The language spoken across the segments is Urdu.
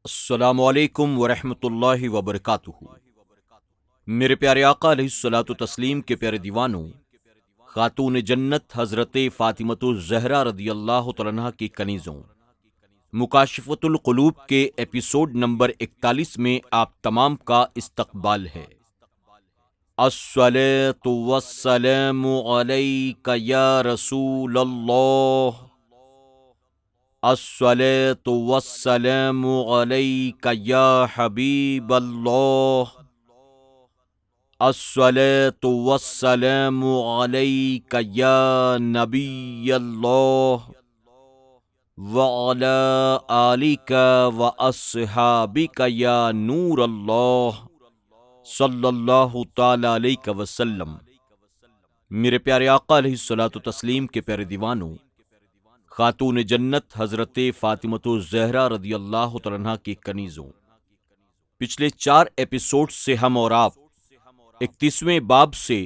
السلام علیکم ورحمۃ اللہ وبرکاتہ۔ میرے پیارے آقا علیہ الصلوۃ والتسلیم کے پیارے دیوانوں، خاتون جنت حضرت فاطمۃ الزہرا رضی اللہ تعالیٰ عنہا کی کنیزوں، مکاشفۃ القلوب کے ایپیسوڈ نمبر 41 میں آپ تمام کا استقبال ہے۔ الصلاۃ والسلام علیک یا رسول اللہ، الصلاۃ والسلام علیک یا حبیب اللہ، الصلاۃ والسلام علیک یا نبی اللہ، وعلی آلک واصحابک یا نور اللہ، صلی اللہ تعالی علیہ وسلم۔ میرے پیارے آقا علیہ الصلوۃ والتسلیم کے پیارے دیوانوں، خاتون جنت حضرت فاطمۃ الزہرا رضی اللہ تعالیٰ عنہا کی کنیزوں، پچھلے 4 ایپیسوڈ سے ہم اور آپ 31ویں باب سے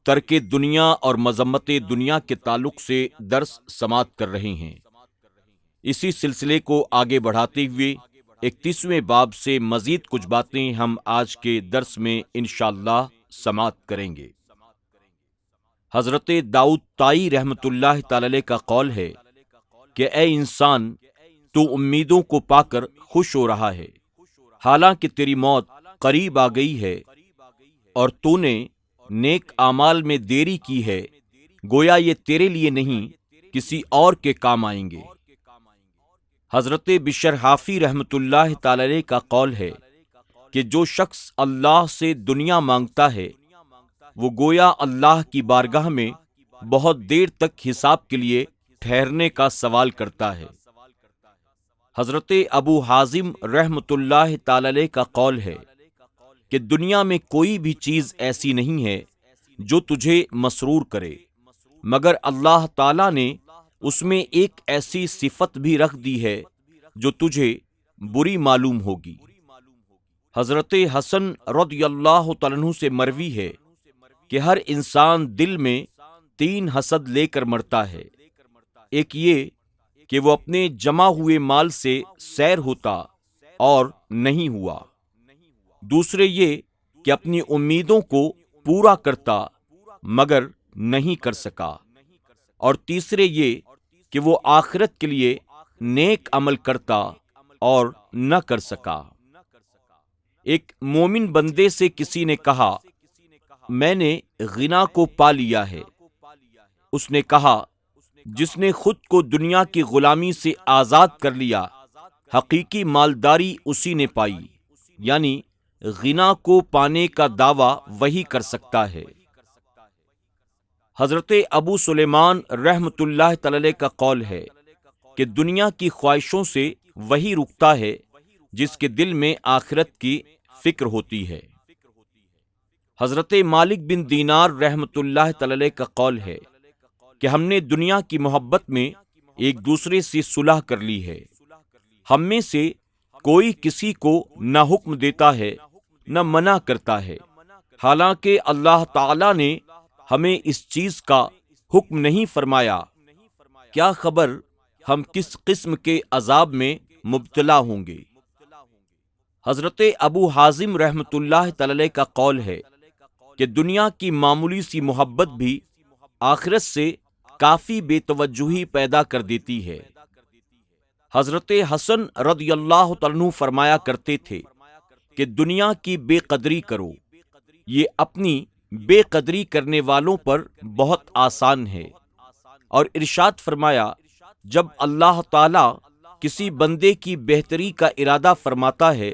ترک دنیا اور مذمت دنیا کے تعلق سے درس سماعت کر رہے ہیں۔ اسی سلسلے کو آگے بڑھاتے ہوئے 31ویں باب سے مزید کچھ باتیں ہم آج کے درس میں انشاءاللہ سماعت کریں گے۔ حضرت داؤد طائی رحمۃ اللہ تعالی علیہ کا قول ہے کہ اے انسان، تو امیدوں کو پا کر خوش ہو رہا ہے، حالانکہ تیری موت قریب آ گئی ہے اور تو نے نیک اعمال میں دیری کی ہے، گویا یہ تیرے لیے نہیں کسی اور کے کام آئیں گے۔ حضرت بشر حافی رحمۃ اللہ تعالی علیہ کا قول ہے کہ جو شخص اللہ سے دنیا مانگتا ہے وہ گویا اللہ کی بارگاہ میں بہت دیر تک حساب کے لیے ٹھہرنے کا سوال کرتا ہے۔ حضرت ابو حازم رحمۃ اللہ تعالی علیہ کا قول ہے کہ دنیا میں کوئی بھی چیز ایسی نہیں ہے جو تجھے مسرور کرے، مگر اللہ تعالی نے اس میں ایک ایسی صفت بھی رکھ دی ہے جو تجھے بری معلوم ہوگی۔ حضرت حسن رضی اللہ تعالیٰ عنہ سے مروی ہے کہ ہر انسان دل میں 3 حسد لے کر مرتا ہے۔ ایک یہ کہ وہ اپنے جمع ہوئے مال سے سیر ہوتا اور نہیں ہوا، دوسرے یہ کہ اپنی امیدوں کو پورا کرتا مگر نہیں کر سکا، اور تیسرے یہ کہ وہ آخرت کے لیے نیک عمل کرتا اور نہ کر سکا۔ ایک مومن بندے سے کسی نے کہا، میں نے غنا کو پا لیا ہے۔ اس نے کہا، جس نے خود کو دنیا کی غلامی سے آزاد کر لیا، حقیقی مالداری اسی نے پائی، یعنی غنا کو پانے کا دعویٰ وہی کر سکتا ہے۔ حضرت ابو سلیمان رحمۃ اللہ تعالی علیہ کا قول ہے کہ دنیا کی خواہشوں سے وہی رکتا ہے جس کے دل میں آخرت کی فکر ہوتی ہے۔ حضرت مالک بن دینار رحمۃ اللہ تعالی علیہ کا قول ہے کہ ہم نے دنیا کی محبت میں ایک دوسرے سے صلح کر لی ہے۔ ہم میں سے کوئی کسی کو نہ حکم دیتا ہے نہ منع کرتا ہے، حالانکہ اللہ تعالی نے ہمیں اس چیز کا حکم نہیں فرمایا۔ کیا خبر ہم کس قسم کے عذاب میں مبتلا ہوں گے۔ حضرت ابو حازم رحمۃ اللہ تعالی علیہ کا قول ہے کہ دنیا کی معمولی سی محبت بھی آخرت سے کافی بے توجہی پیدا کر دیتی ہے۔ حضرت حسن رضی اللہ تعالیٰ عنہ فرمایا کرتے تھے کہ دنیا کی بے قدری کرو، یہ اپنی بے قدری کرنے والوں پر بہت آسان ہے، اور ارشاد فرمایا، جب اللہ تعالیٰ کسی بندے کی بہتری کا ارادہ فرماتا ہے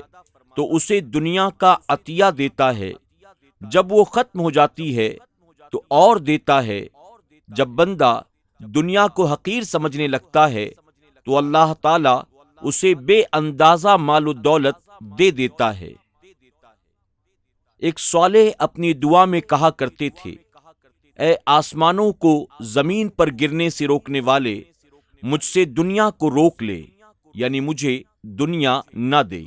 تو اسے دنیا کا عطیہ دیتا ہے، جب وہ ختم ہو جاتی ہے تو اور دیتا ہے۔ جب بندہ دنیا کو حقیر سمجھنے لگتا ہے تو اللہ تعالیٰ اسے بے اندازہ مال و دولت دے دیتا ہے۔ ایک صالح اپنی دعا میں کہا کرتے تھے، اے آسمانوں کو زمین پر گرنے سے روکنے والے، مجھ سے دنیا کو روک لے، یعنی مجھے دنیا نہ دے۔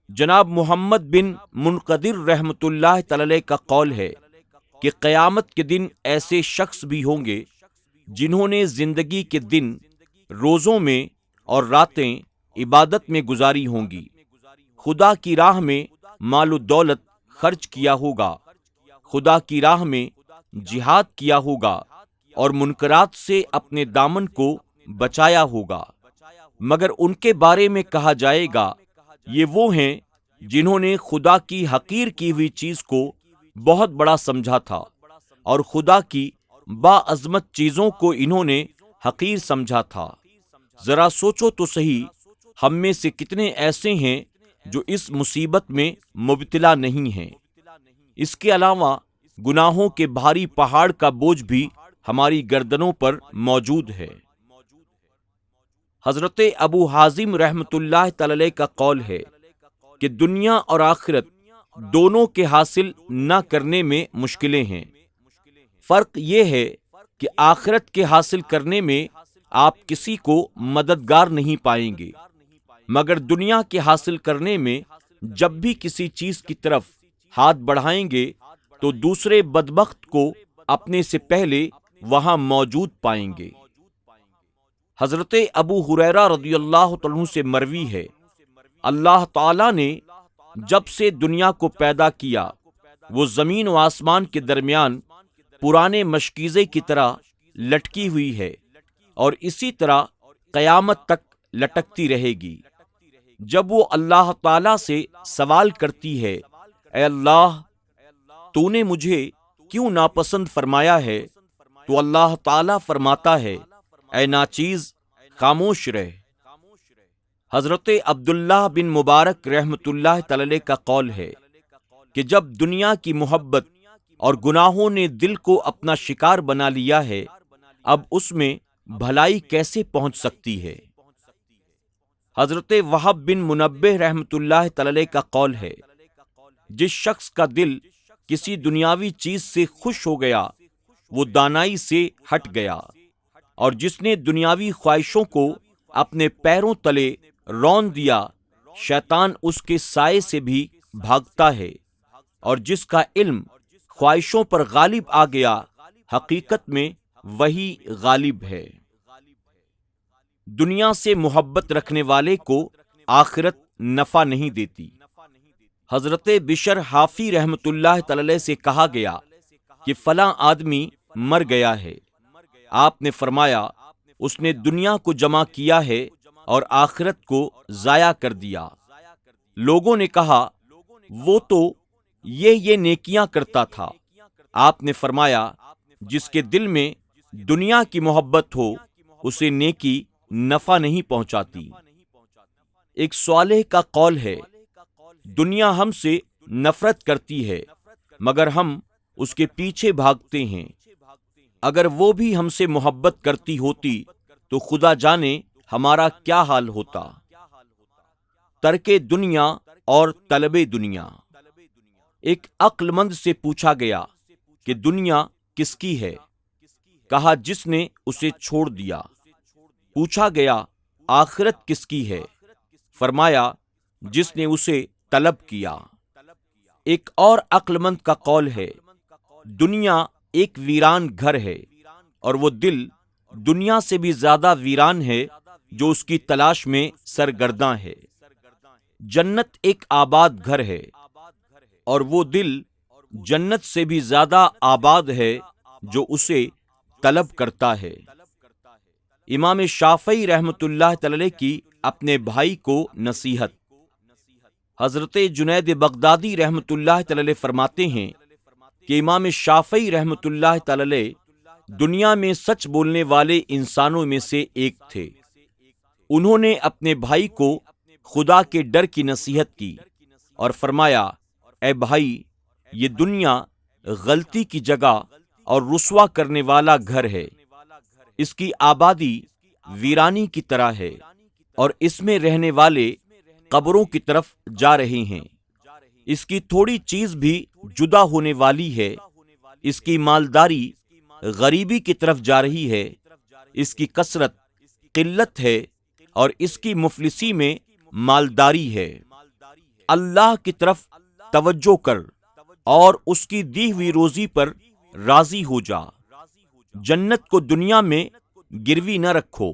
جناب محمد بن منقدر رحمۃ اللہ تعالی علیہ کا قول ہے کہ قیامت کے دن ایسے شخص بھی ہوں گے جنہوں نے زندگی کے دن، روزوں میں اور راتیں عبادت میں گزاری ہوں گی، خدا کی راہ میں مال و دولت خرچ کیا ہوگا، خدا کی راہ میں جہاد کیا ہوگا اور منکرات سے اپنے دامن کو بچایا ہوگا، مگر ان کے بارے میں کہا جائے گا یہ وہ ہیں جنہوں نے خدا کی حقیر کی ہوئی چیز کو بہت بڑا سمجھا تھا اور خدا کی باعظمت چیزوں کو انہوں نے حقیر سمجھا تھا۔ ذرا سوچو تو صحیح، ہم میں سے کتنے ایسے ہیں جو اس مصیبت میں مبتلا نہیں ہیں۔ اس کے علاوہ گناہوں کے بھاری پہاڑ کا بوجھ بھی ہماری گردنوں پر موجود ہے۔ حضرت ابو حازم رحمۃ اللہ تعالی علیہ کا قول ہے کہ دنیا اور آخرت دونوں کے حاصل نہ کرنے میں مشکلیں ہیں۔ فرق یہ ہے کہ آخرت کے حاصل کرنے میں آپ کسی کو مددگار نہیں پائیں گے، مگر دنیا کے حاصل کرنے میں جب بھی کسی چیز کی طرف ہاتھ بڑھائیں گے تو دوسرے بدبخت کو اپنے سے پہلے وہاں موجود پائیں گے۔ حضرت ابو ہریرہ رضی اللہ عنہ سے مروی ہے، اللہ تعالیٰ نے جب سے دنیا کو پیدا کیا وہ زمین و آسمان کے درمیان پرانے مشکیزے کی طرح لٹکی ہوئی ہے اور اسی طرح قیامت تک لٹکتی رہے گی۔ جب وہ اللہ تعالیٰ سے سوال کرتی ہے، اے اللہ تو نے مجھے کیوں ناپسند فرمایا ہے، تو اللہ تعالیٰ فرماتا ہے، اے ناچیز خاموش رہ۔ حضرت عبداللہ بن مبارک رحمۃ اللہ تعالی علیہ کا قول ہے کہ جب دنیا کی محبت اور گناہوں نے دل کو اپنا شکار بنا لیا ہے، اب اس میں بھلائی کیسے پہنچ سکتی ہے؟ حضرت وہب بن منبہ رحمۃ اللہ تعالی علیہ کا قول ہے، جس شخص کا دل کسی دنیاوی چیز سے خوش ہو گیا وہ دانائی سے ہٹ گیا، اور جس نے دنیاوی خواہشوں کو اپنے پیروں تلے رون دیا شیطان اس کے سائے سے بھی بھاگتا ہے، اور جس کا علم خواہشوں پر غالب آ گیا حقیقت میں وہی غالب ہے۔ دنیا سے محبت رکھنے والے کو آخرت نفع نہیں دیتی۔ حضرت بشر حافی رحمۃ اللہ تعالی علیہ سے کہا گیا کہ فلاں آدمی مر گیا ہے۔ آپ نے فرمایا اس نے دنیا کو جمع کیا ہے اور آخرت کو ضائع کر دیا۔ لوگوں نے کہا وہ تو یہ نیکیاں کرتا تھا۔ آپ نے فرمایا جس کے دل میں دنیا کی محبت ہو اسے نیکی نفع نہیں پہنچاتی۔ ایک صالح کا قول ہے، دنیا ہم سے نفرت کرتی ہے مگر ہم اس کے پیچھے بھاگتے ہیں۔ اگر وہ بھی ہم سے محبت کرتی ہوتی تو خدا جانے ہمارا کیا حال ہوتا۔ ترک دنیا اور طلب دنیا۔ ایک عقل مند سے پوچھا گیا کہ دنیا کس کی ہے؟ کہا جس نے اسے چھوڑ دیا۔ پوچھا گیا آخرت کس کی ہے؟ فرمایا جس نے اسے طلب کیا۔ ایک اور عقل مند کا قول ہے، دنیا ایک ویران گھر ہے اور وہ دل دنیا سے بھی زیادہ ویران ہے جو اس کی تلاش میں سرگرداں ہے۔ جنت ایک آباد گھر ہے اور وہ دل جنت سے بھی زیادہ آباد ہے جو اسے طلب کرتا ہے۔ امام شافعی رحمۃ اللہ تعالی کی اپنے بھائی کو نصیحت۔ حضرت جنید بغدادی رحمۃ اللہ تعالی فرماتے ہیں کہ امام شافعی رحمۃ اللہ تعالی دنیا میں سچ بولنے والے انسانوں میں سے ایک تھے۔ انہوں نے اپنے بھائی کو خدا کے ڈر کی نصیحت کی اور فرمایا، اے بھائی یہ دنیا غلطی کی جگہ اور رسوا کرنے والا گھر ہے۔ اس کی آبادی ویرانی کی طرح ہے اور اس میں رہنے والے قبروں کی طرف جا رہے ہیں۔ اس کی تھوڑی چیز بھی جدا ہونے والی ہے۔ اس کی مالداری غریبی کی طرف جا رہی ہے۔ اس کی کثرت قلت ہے اور اس کی مفلسی میں مالداری ہے۔ اللہ کی طرف توجہ کر اور اس کی دی ہوئی روزی پر راضی ہو جا۔ جنت کو دنیا میں گروی نہ رکھو،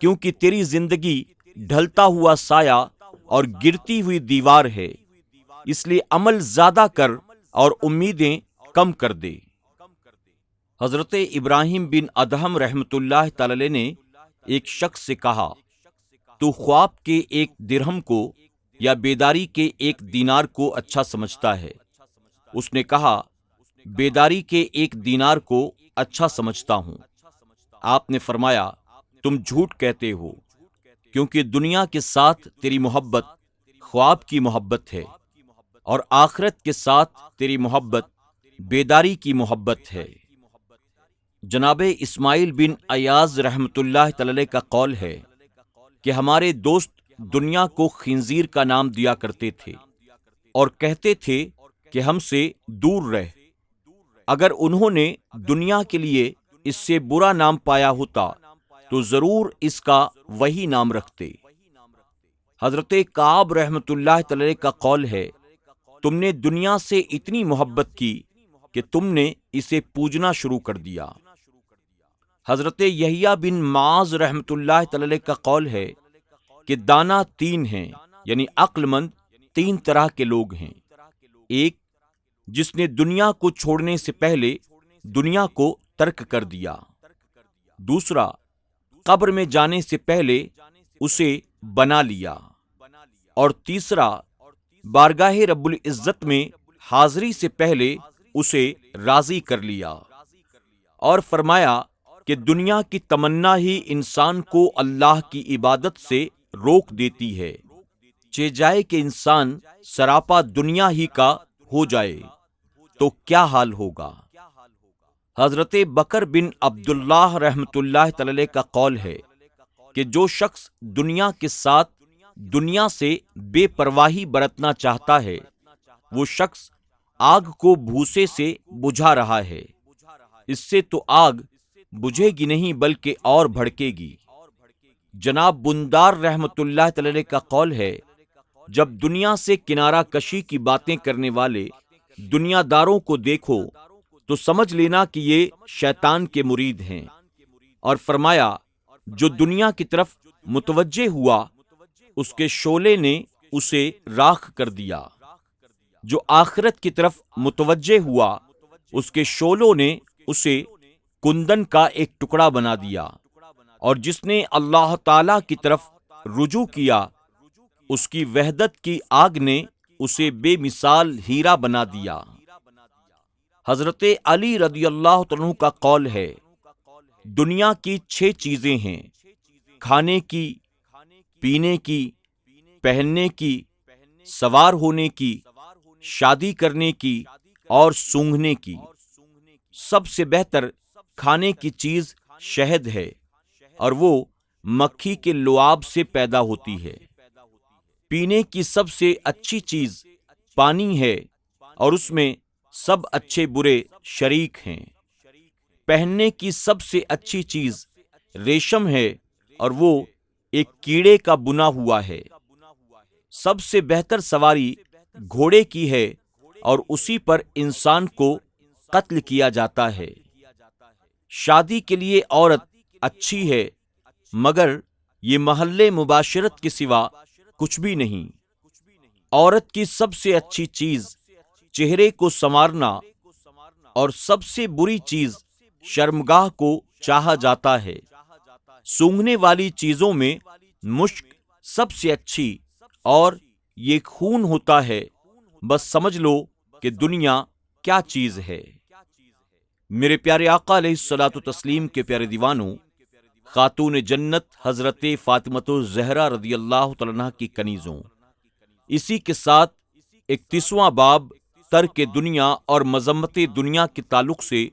کیونکہ تیری زندگی ڈھلتا ہوا سایہ اور گرتی ہوئی دیوار ہے، اس لیے عمل زیادہ کر اور امیدیں کم کر دے۔ حضرت ابراہیم بن ادہم رحمۃ اللہ تعالی علیہ نے ایک شخص سے کہا، تو خواب کے 1 درہم کو یا بیداری کے 1 دینار کو اچھا سمجھتا ہے؟ اس نے کہا، بیداری کے 1 دینار کو اچھا سمجھتا ہوں۔ آپ نے فرمایا، تم جھوٹ کہتے ہو، کیونکہ دنیا کے ساتھ تیری محبت خواب کی محبت ہے، اور آخرت کے ساتھ تیری محبت بیداری کی محبت ہے۔ جناب اسماعیل بن ایاز رحمۃ اللہ تعالی علیہ کا قول ہے کہ ہمارے دوست دنیا کو خنزیر کا نام دیا کرتے تھے اور کہتے تھے کہ ہم سے دور رہ۔ اگر انہوں نے دنیا کے لیے اس سے برا نام پایا ہوتا تو ضرور اس کا وہی نام رکھتے۔ حضرت کعب رحمۃ اللہ تعالی علیہ کا قول ہے، تم نے دنیا سے اتنی محبت کی کہ تم نے اسے پوجنا شروع کر دیا۔ حضرت یحییٰ بن معاذ رحمۃ اللہ تعالی علیہ کا قول ہے کہ دانا 3 ہیں، یعنی عقل مند 3 طرح کے لوگ ہیں۔ ایک، جس نے دنیا کو چھوڑنے سے پہلے دنیا کو ترک کر دیا۔ دوسرا، قبر میں جانے سے پہلے اسے بنا لیا۔ اور تیسرا، بارگاہ رب العزت میں حاضری سے پہلے اسے راضی کر لیا۔ اور فرمایا کہ دنیا کی تمنا ہی انسان کو اللہ کی عبادت سے روک دیتی ہے، چہ جائے کہ انسان سراپا دنیا ہی کا ہو جائے تو کیا حال ہوگا۔ حضرت بکر بن عبداللہ رحمۃ اللہ تعالی علیہ کا قول ہے کہ جو شخص دنیا کے ساتھ دنیا سے بے پرواہی برتنا چاہتا ہے، وہ شخص آگ کو بھوسے سے بجھا رہا ہے، اس سے تو آگ بجھے گی نہیں بلکہ اور بھڑکے گی۔ جناب بندار رحمۃ اللہ تعالی علیہ کا قول ہے، جب دنیا سے کنارہ کشی کی باتیں کرنے والے دنیا داروں کو دیکھو تو سمجھ لینا کہ یہ شیطان کے مرید ہیں، اور فرمایا جو دنیا کی طرف متوجہ ہوا اس کے شعلے نے اسے راکھ کر دیا، جو آخرت کی طرف متوجہ ہوا اس کے شعلوں نے اسے کندن کا ایک ٹکڑا بنا دیا، اور جس نے اللہ تعالی کی طرف رجوع کیا اس کی وحدت کی آگ نے اسے بے مثال ہیرا بنا دیا۔ حضرت علی رضی اللہ عنہ کا قول ہے، دنیا کی 6 چیزیں ہیں، کھانے کی، پینے کی، پہننے کی، سوار ہونے کی، شادی کرنے کی اور سونگھنے کی۔ سب سے بہتر کھانے کی چیز شہد ہے، اور وہ مکھی کے لعاب سے پیدا ہوتی ہے۔ پینے کی سب سے اچھی چیز پانی ہے، اور اس میں سب اچھے برے شریک ہیں۔ پہننے کی سب سے اچھی چیز ریشم ہے، اور وہ ایک کیڑے کا بنا ہوا ہے۔ سب سے بہتر سواری گھوڑے کی ہے، اور اسی پر انسان کو قتل کیا جاتا ہے۔ شادی کے لیے عورت اچھی ہے، مگر یہ محل مباشرت کے سوا کچھ بھی نہیں۔ عورت کی سب سے اچھی چیز چہرے کو سنوارنا، اور سب سے بری چیز شرمگاہ کو چاہا جاتا ہے۔ سونگھنے والی چیزوں میں مشک سب سے اچھی، اور یہ خون ہوتا ہے۔ بس سمجھ لو کہ دنیا کیا چیز ہے۔ میرے پیارے آقا علیہ الصلوۃ والتسلیم کے پیارے دیوانوں، خاتون جنت حضرت فاطمۃ الزہرا رضی اللہ تعالیٰ عنہا کی کنیزوں، اسی کے ساتھ 31واں باب ترک دنیا اور مذمت دنیا کے تعلق سے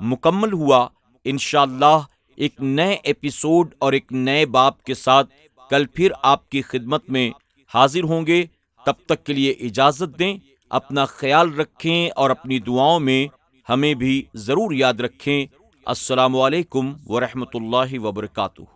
مکمل ہوا۔ انشاءاللہ ایک نئے ایپیسوڈ اور ایک نئے باب کے ساتھ کل پھر آپ کی خدمت میں حاضر ہوں گے۔ تب تک کے لیے اجازت دیں، اپنا خیال رکھیں اور اپنی دعاؤں میں ہمیں بھی ضرور یاد رکھیں۔ السلام علیکم ورحمۃ اللہ وبرکاتہ۔